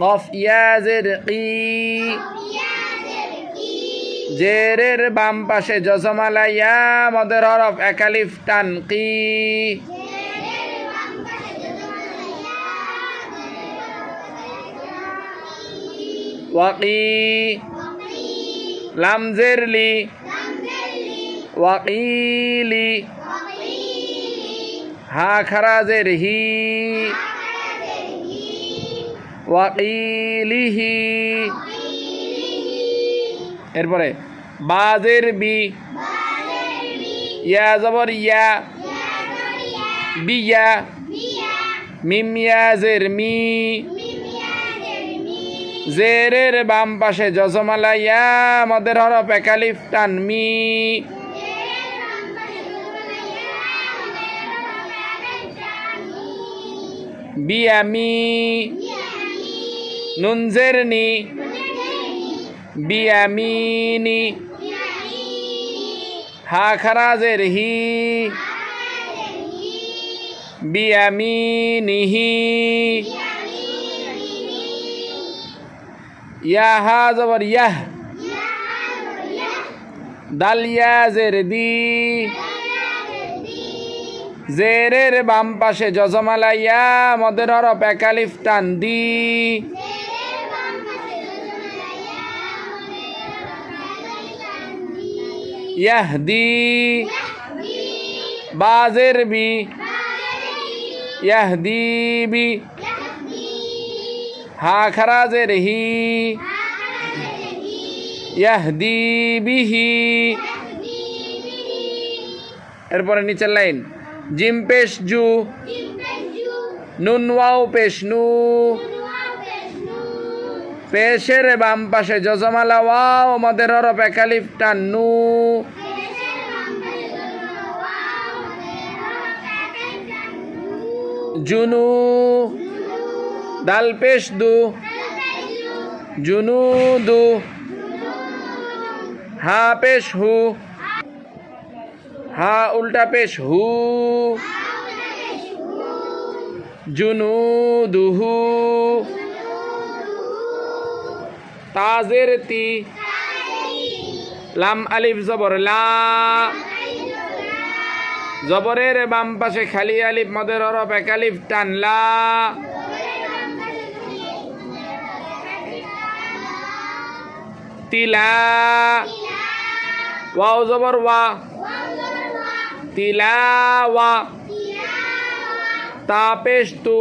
কফ ইয়া জের কি, জেরের বাম পাশে জজমালা ইয়া মদের হরফ একালিফ টান কি, ওয়াকি লাম জের লি, ওয়াকিলি হা খারা জের হি, ওয়াকিলিহি। এরপরে বাজের বি, ইয়া জবর ইয়া, বিয়া মিম ইয়া জের মি, জেরের বাম পাশে জজমালা ইয়া মদের হরফ একালিফ টান মি, বিয়ামি নুন জের নি, বিয়ামিনি হা খারা জের হি, বিয়ামিনিহি। ইয়া হা জবর ইয়াহ, দাল ইয়া জের দি, জেরের বাম পাশে জজমালা ইয়া মদের হরফ একালিফ টান দি, ইয়াহদি বাজের বি, ইয়াহদি বি হা খারা জের হি, ইয়াহদি বিহি। এরপরে নিচের লাইন জিম পেশ জু, নুন ওয়াও পেশ নু, পেশের বাম পাশে জজমালা ওয়াও মদের হরফ একালিফ টান নু, জুনু দাল পেশ দু, জুনুদু হা পেশ হু, হা উল্টা পেশ হু, জুনুদুহু। তাজের তি, লাম আলিফ জবর লা, জবরের বাম পাশে খালি আলিফ মদের হরফ একালিফ টান লা, তিলা ওয়াও জবর ওয়া, তিলাওয়া তা পেশ তু,